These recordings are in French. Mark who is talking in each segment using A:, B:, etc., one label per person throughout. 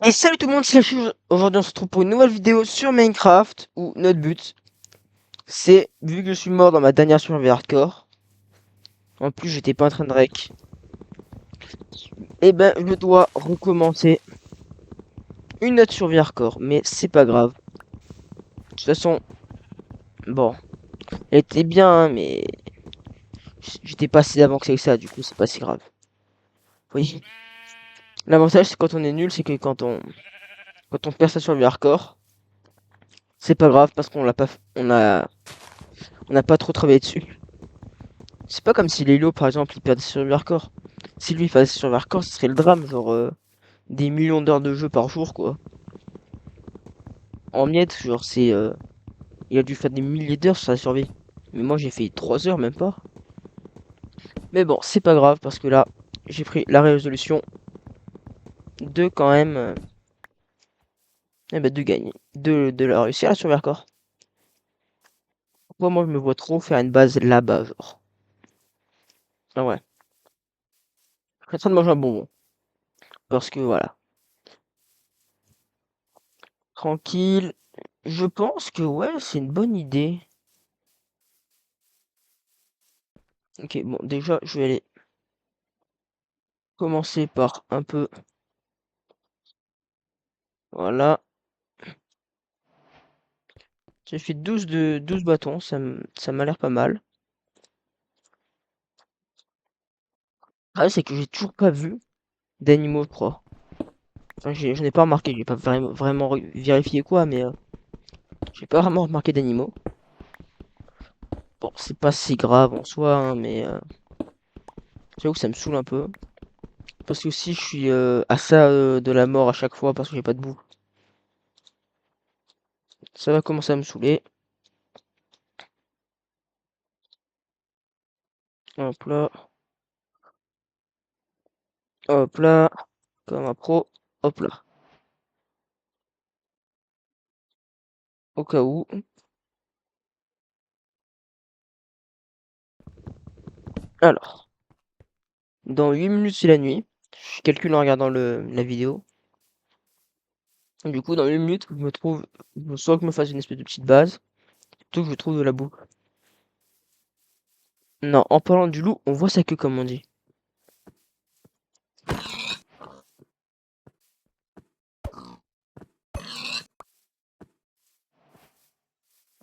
A: Et salut tout le monde, c'est Lachou. Aujourd'hui on se retrouve pour une nouvelle vidéo sur Minecraft, où notre but, c'est, vu que je suis mort dans ma dernière survie hardcore, en plus j'étais pas en train de rec, et ben je dois recommencer une autre survie hardcore, mais c'est pas grave. De toute façon, bon, elle était bien, hein, mais j'étais passé avant que ça, du coup c'est pas si grave. Oui. L'avantage c'est quand on est nul, c'est que quand on perd sa survie hardcore, c'est pas grave parce qu'on l'a pas, on n'a pas trop travaillé dessus. C'est pas comme si Lilo, par exemple, il perdait sur hardcore. Si lui il faisait sur hardcore, ce serait le drame, genre des millions d'heures de jeu par jour, quoi. En miettes, genre il a dû faire des milliers d'heures sur sa survie. Mais moi j'ai fait 3 heures, même pas. Mais bon, c'est pas grave, parce que là, j'ai pris la résolution de quand même, de gagner, de la réussir à sur hardcore. Pourquoi moi je me vois trop faire une base là-bas, genre. Ah ouais. Je suis en train de manger un bonbon. Parce que voilà. Tranquille. Je pense que ouais, c'est une bonne idée. Ok, bon, déjà, je vais aller commencer par un peu. Voilà. J'ai fait 12 bâtons, ça m'a l'air pas mal. Ah, c'est que j'ai toujours pas vu d'animaux, je crois. Enfin, je n'ai pas remarqué, j'ai pas vraiment vérifié quoi, mais j'ai pas vraiment remarqué d'animaux. Bon, c'est pas si grave en soi, hein, mais j'avoue que ça me saoule un peu. Parce que si je suis à ça de la mort à chaque fois parce que j'ai pas de boue, ça va commencer à me saouler. Hop là, hop là, comme un pro, hop là. Au cas où. Alors, dans 8 minutes c'est la nuit. Je calcule en regardant la vidéo. Du coup, dans 8 minutes, je me trouve, soit que je me fasse une espèce de petite base, soit que je trouve de la boue. Non, en parlant du loup, on voit sa queue comme on dit.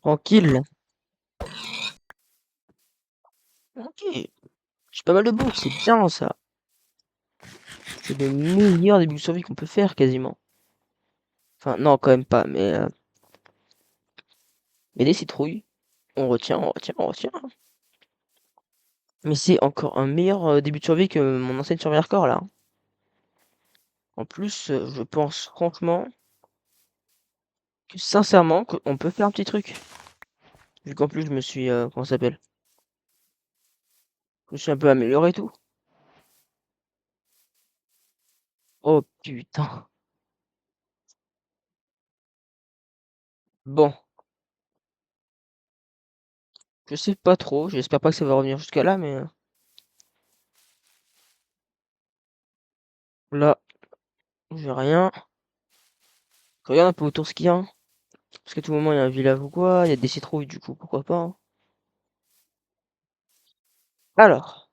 A: Tranquille. Ok, j'ai pas mal de boue, c'est bien ça. C'est le meilleur début de survie qu'on peut faire quasiment. Enfin, non, quand même pas, mais des citrouilles. On retient, on retient, on retient. Mais c'est encore un meilleur début de survie que mon ancienne survie hardcore là. En plus, je pense franchement que sincèrement, qu'on peut faire un petit truc. Vu qu'en plus, je me suis, comment ça s'appelle? Je me suis un peu amélioré et tout. Oh putain. Bon, je sais pas trop. J'espère pas que ça va revenir jusqu'à là, mais là, j'ai rien. Je regarde un peu autour ce qu'il y a, hein. Parce qu'à tout moment, il y a un village ou quoi. Il y a des citrouilles, du coup, pourquoi pas, hein. Alors.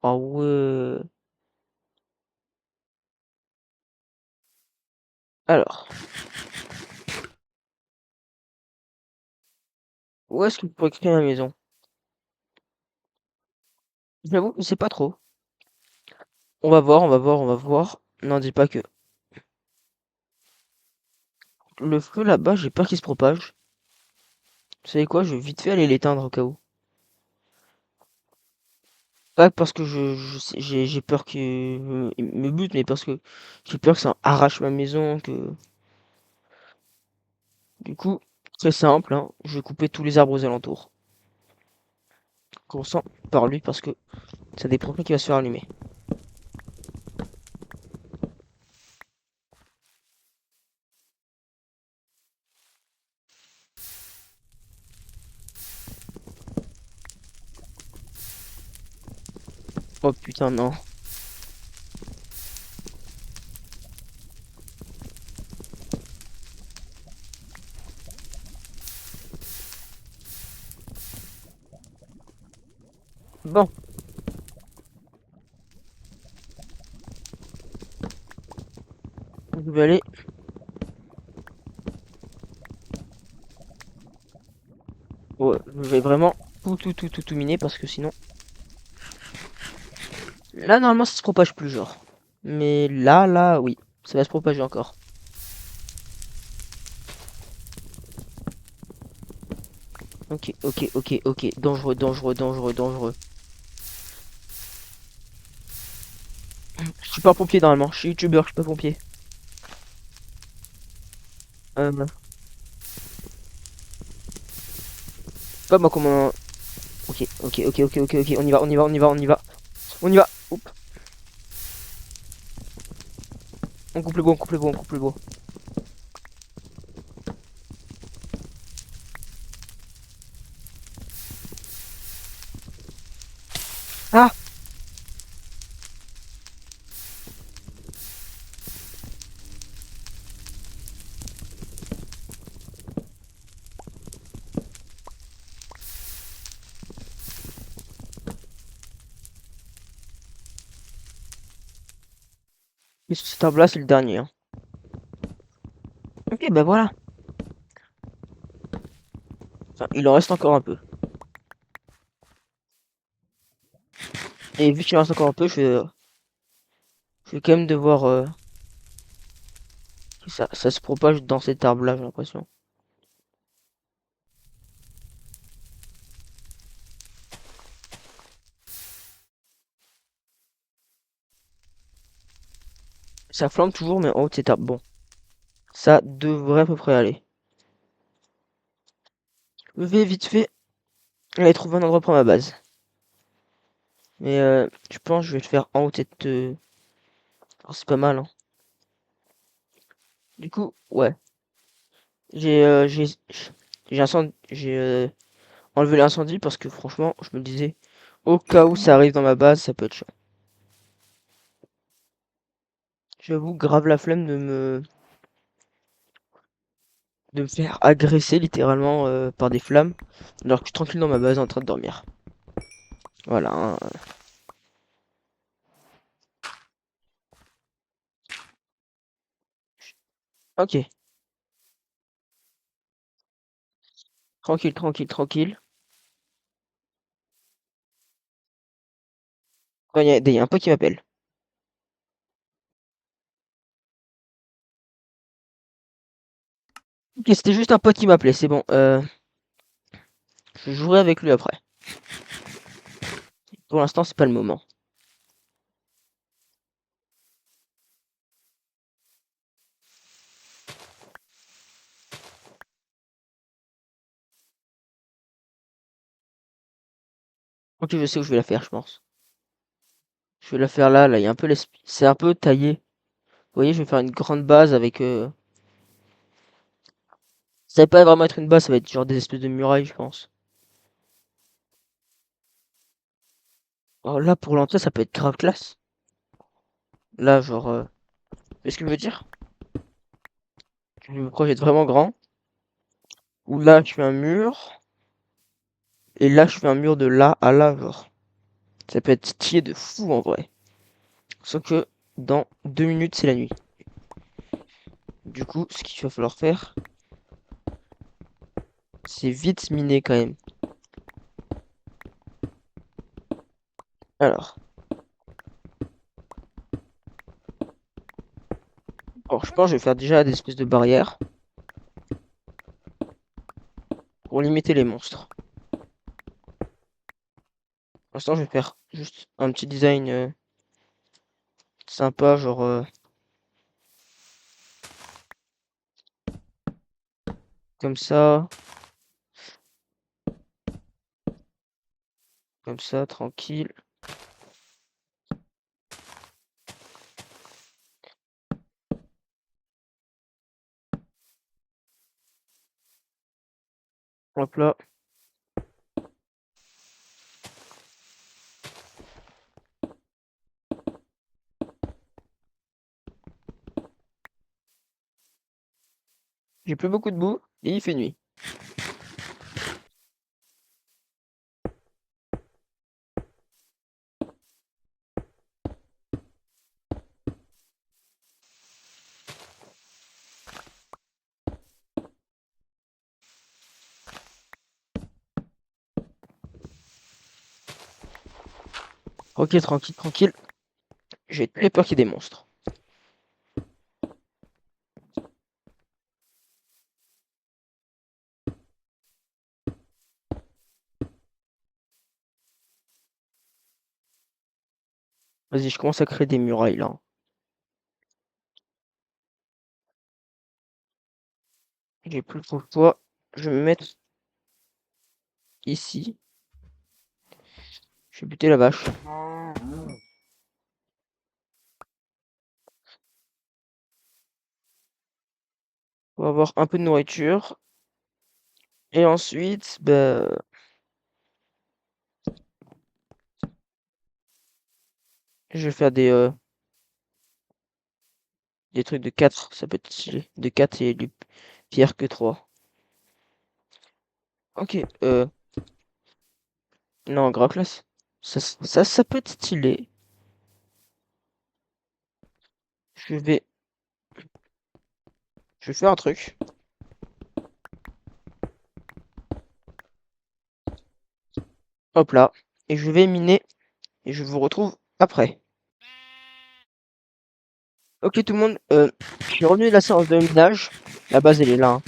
A: Ah ouais. Alors. Où est-ce qu'on pourrait créer la maison? J'avoue, je sais pas trop. On va voir, on va voir, on va voir. N'en dis pas que. Le feu là-bas, j'ai peur qu'il se propage. Vous savez quoi? Je vais vite fait aller l'éteindre au cas où. Pas parce que j'ai peur qu'il me bute, mais parce que j'ai peur que ça arrache ma maison, que. Du coup, très simple, hein, je vais couper tous les arbres aux alentours. Commençant par lui parce que ça dépend qui va se faire allumer. Oh putain, non. Bon, je vais aller. Ouais, je vais vraiment tout miner parce que sinon. Là, normalement, ça se propage plus, genre. Mais là, oui. Ça va se propager encore. Ok. Dangereux. Je suis pas pompier normalement. Je suis youtubeur, je suis pas pompier. Je sais pas moi comment. Ok. On y va. Oups. On coupe le bois, on coupe le bois. Ah! Et sur cet arbre là, c'est le dernier, hein. Ok, bah voilà. Enfin, il en reste encore un peu. Et vu qu'il en reste encore un peu, je vais quand même devoir que ça se propage dans cet arbre là, j'ai l'impression. Ça flambe toujours, mais en haut de cet arbre. Bon, ça devrait à peu près aller. Je vais vite fait aller trouver un endroit pour ma base. Mais je pense que je vais le faire en haut de cette. Oh, c'est pas mal, hein. Du coup, ouais. J'ai euh, j'ai j'ai enlevé l'incendie parce que franchement, je me disais, au cas où ça arrive dans ma base, ça peut être chiant. J'avoue, grave la flemme de me faire agresser littéralement par des flammes, alors que je suis tranquille dans ma base en train de dormir. Voilà, hein. Ok, tranquille. Il y a un pote qui m'appelle. Ok, c'était juste un pote qui m'appelait, c'est bon. Je jouerai avec lui après. Pour l'instant, c'est pas le moment. Ok, je sais où je vais la faire, je pense. Je vais la faire là, il y a un peu c'est un peu taillé. Vous voyez, je vais faire une grande base avec ça va pas vraiment être une base, ça va être genre des espèces de murailles, je pense. Alors là, pour l'entrée, ça peut être grave classe. Là, genre, qu'est-ce que je veux dire? Je me projette vraiment grand. Ou là, je fais un mur. Et là, je fais un mur de là à là, genre. Ça peut être stylé de fou en vrai. Sauf que dans 2 minutes, c'est la nuit. Du coup, ce qu'il va falloir faire, c'est vite miner quand même. Alors, je pense que je vais faire déjà des espèces de barrières pour limiter les monstres. Pour l'instant, je vais faire juste un petit design sympa, genre comme ça, tranquille. Hop là. J'ai plus beaucoup de boue et il fait nuit. Ok, tranquille, tranquille. J'ai très peur qu'il y ait des monstres. Vas-y, je commence à créer des murailles là. J'ai plus trop le choix. Je vais me mettre ici. Je vais buter la vache. On va avoir un peu de nourriture. Et ensuite, bah, je vais faire des trucs de 4. Ça peut être stylé. De 4 et du pire que 3. Ok, non, grave classe. Ça peut être stylé. Je vais, je vais faire un truc. Hop là. Et je vais miner. Et je vous retrouve après. Ok tout le monde, je suis revenu de la séance de minage. La base elle est là, hein.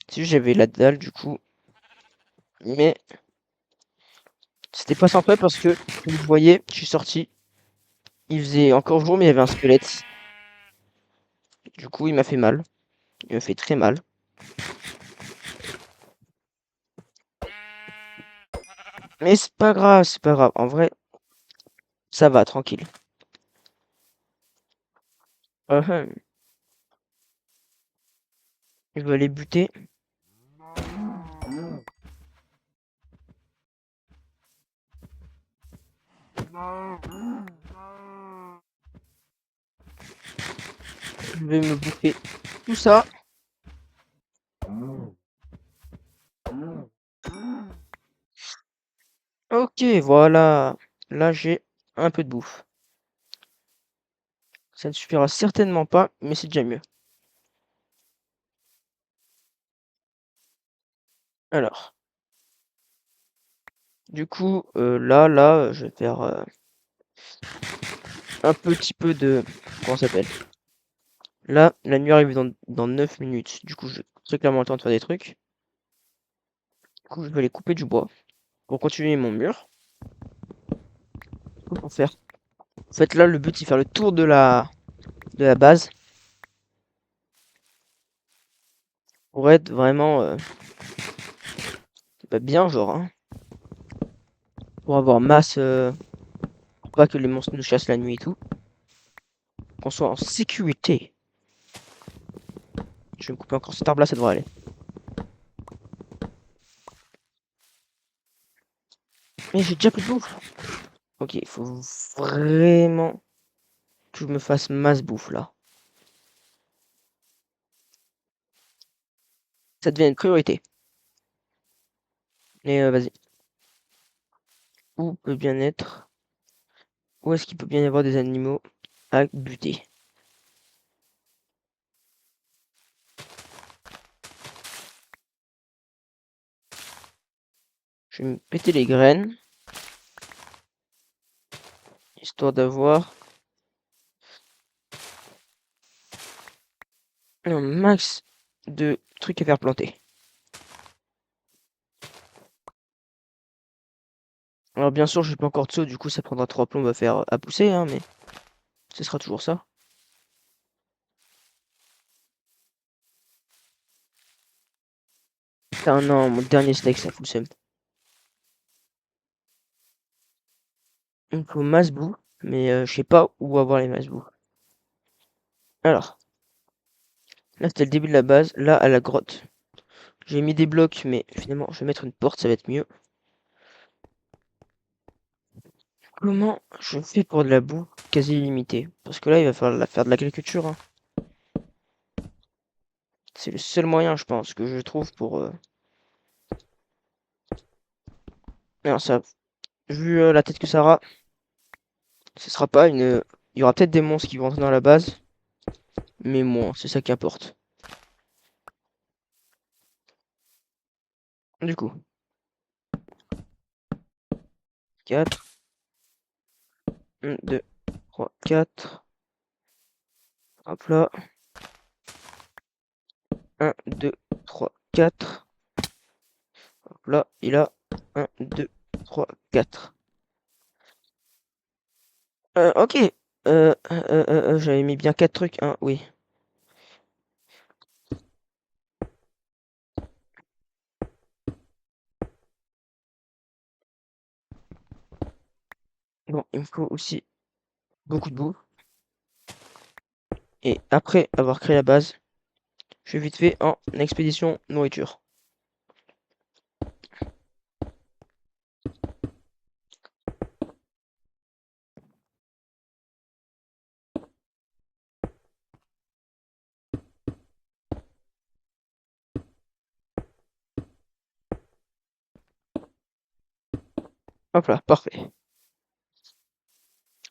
A: Si j'avais la dalle du coup. Mais c'était pas sympa parce que, comme vous voyez, je suis sorti. Il faisait encore jour mais il y avait un squelette. Du coup il m'a fait mal. Il m'a fait très mal. Mais c'est pas grave, c'est pas grave. En vrai, ça va, tranquille. Uhum. Je vais aller buter. Je vais me bouffer tout ça. Ok, voilà. Là j'ai un peu de bouffe. Ça ne suffira certainement pas, mais c'est déjà mieux. Alors, du coup, là, je vais faire un petit peu de... Comment ça s'appelle? Là, la nuit arrive dans 9 minutes. Du coup, j'ai très clairement le temps de faire des trucs. Du coup, je vais aller couper du bois pour continuer mon mur. Pour faire... En fait, là, le but, c'est faire le tour de la base pour être vraiment bah, bien, genre, hein, pour avoir masse, pour pas que les monstres nous chassent la nuit et tout. Qu'on soit en sécurité. Je vais me couper encore cet arbre-là, ça devrait aller. Mais j'ai déjà plus de bouffe. Ok, il faut vraiment que je me fasse masse bouffe, là. Ça devient une priorité. Et vas-y. Où peut bien être... Où est-ce qu'il peut bien y avoir des animaux à buter? Je vais me péter les graines, histoire d'avoir un max de trucs à faire planter. Alors bien sûr, je suis pas encore de saut, du coup ça prendra 3 plombes à faire à pousser, hein, mais ce sera toujours ça. Ah non, mon dernier steak, ça fout le seum. Il me faut masse-boue, mais je sais pas où avoir les masse-boue. Alors, là c'était le début de la base, là à la grotte. J'ai mis des blocs, mais finalement je vais mettre une porte, ça va être mieux. Comment je fais pour de la boue quasi illimitée? Parce que là il va falloir faire de l'agriculture, hein. C'est le seul moyen, je pense, que je trouve pour... Alors ça, vu la tête que ça aura, ce sera pas une... Il y aura peut-être des monstres qui vont entrer dans la base, mais moins, c'est ça qui importe. Du coup, 4. 1, 2, 3, 4. Hop là. 1, 2, 3, 4. Hop là, il a 1, 2, 3, 4. Ok. J'avais mis bien 4 trucs, hein, oui. Bon, il me faut aussi beaucoup de boue. Et après avoir créé la base, je vais vite fait en expédition nourriture. Hop là, parfait.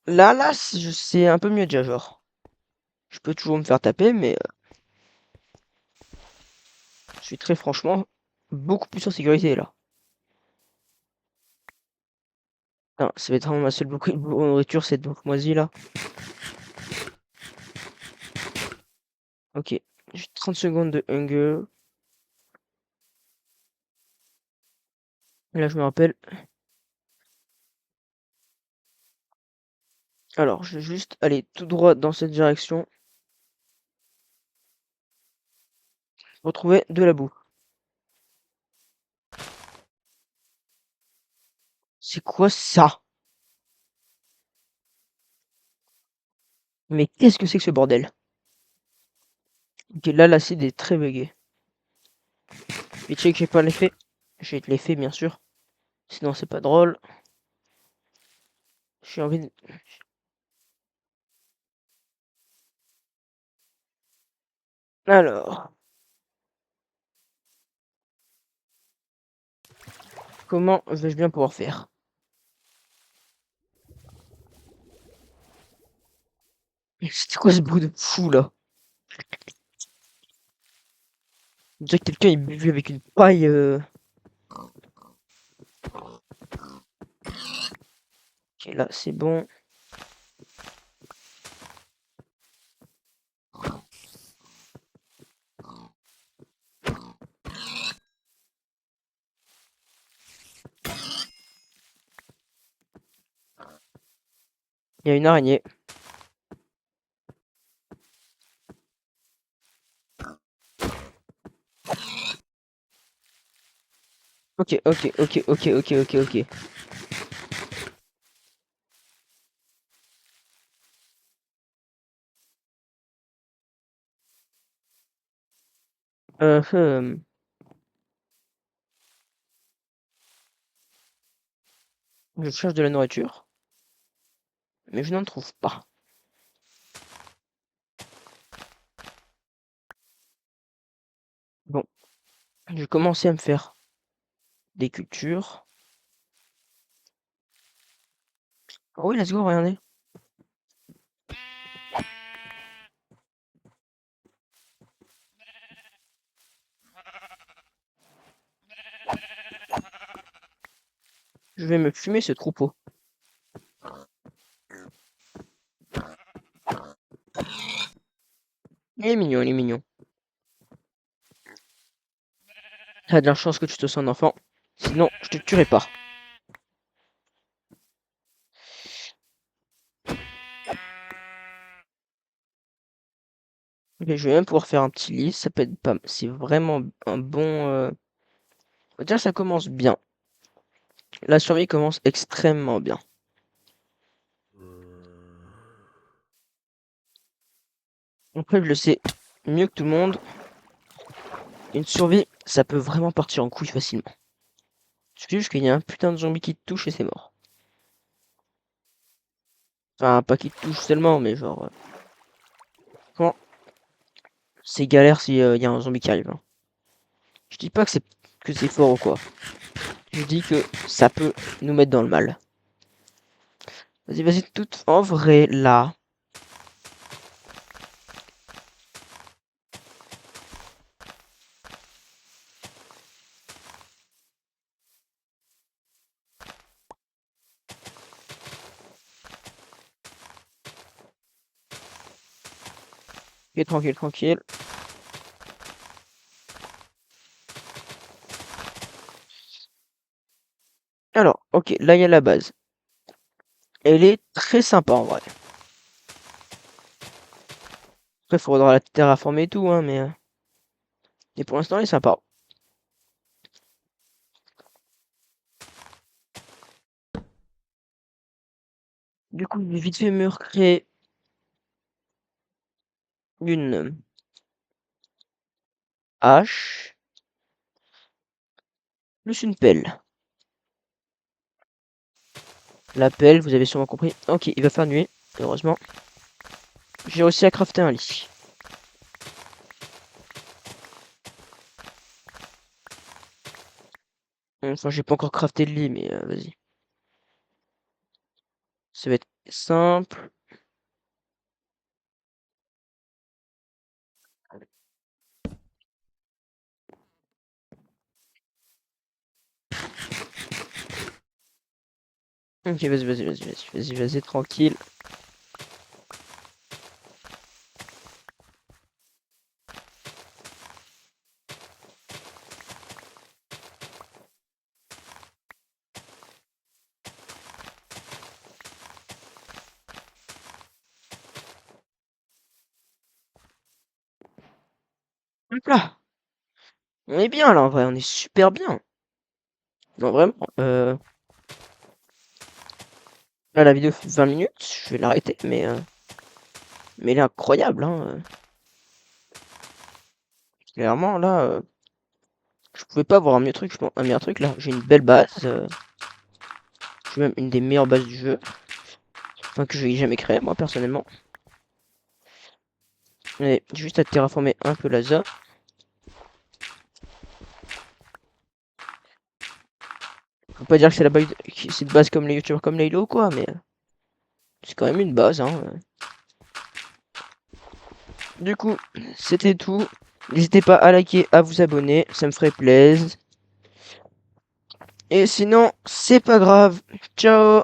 A: Là, c'est un peu mieux déjà, genre. Je peux toujours me faire taper, mais je suis très franchement beaucoup plus en sécurité là. Non, ça va être vraiment ma seule beaucoup de nourriture, cette bouffe moisie là. Ok, j'ai 30 secondes de hunger. Là, je me rappelle. Alors, je vais juste aller tout droit dans cette direction. Retrouver de la boue. C'est quoi ça? Mais qu'est-ce que c'est que ce bordel? Ok, là, l'acide est très bugué. Et check, j'ai pas l'effet. J'ai l'effet, bien sûr. Sinon, c'est pas drôle. J'ai envie de... Alors, comment vais-je bien pouvoir faire? Mais c'était quoi ce bruit de fou là? On dirait que quelqu'un est bu avec une paille. Ok, là, c'est bon. Il y a une araignée. Ok, ok, ok, ok, ok, ok, ok. Euh, euh, je cherche de la nourriture, mais je n'en trouve pas. Bon, je vais commencer à me faire des cultures. Oh oui, let's go, regardez. Je vais me fumer ce troupeau. Il est mignon, il est mignon. T'as de la chance que tu te sens un enfant. Sinon, je te tuerai pas. Ok, je vais même pouvoir faire un petit lit. Ça peut être pas... C'est vraiment un bon... On va dire que ça commence bien. La survie commence extrêmement bien. Après, je le sais mieux que tout le monde. Une survie, ça peut vraiment partir en couille facilement. Il suffit juste qu'il y ait un putain de zombie qui te touche et c'est mort. Enfin, pas qui te touche seulement, mais genre... Franchement, c'est galère si y a un zombie qui arrive, hein. Je dis pas que c'est fort ou quoi. Je dis que ça peut nous mettre dans le mal. Vas-y, vas-y, tout en vrai, là. Ok, tranquille, tranquille. Alors, ok, là il y a la base. Elle est très sympa en vrai. Après, il faudra la terraformer et tout, hein, mais pour l'instant, elle est sympa. Du coup, je vais vite fait me recréer une hache, plus une pelle. La pelle, vous avez sûrement compris. Ok, il va faire nuit, heureusement. J'ai réussi à crafter un lit. Enfin, j'ai pas encore crafté le lit, mais vas-y. Ça va être simple. Ok, vas-y, tranquille. Hop là. On est bien là, en vrai, on est super bien. Non, vraiment. Là, la vidéo fait 20 minutes, je vais l'arrêter, mais elle est incroyable, hein. Clairement, là, je pouvais pas avoir un mieux truc, un meilleur truc là. J'ai une belle base. J'ai même une des meilleures bases du jeu. Enfin, que j'ai jamais créé, moi, personnellement. Mais juste à terraformer un peu la zone. Faut pas dire que c'est la base, c'est une base comme les youtubeurs comme Laylo ou quoi, mais c'est quand même une base, hein. Du coup, c'était tout. N'hésitez pas à liker, à vous abonner, ça me ferait plaisir. Et sinon, c'est pas grave. Ciao!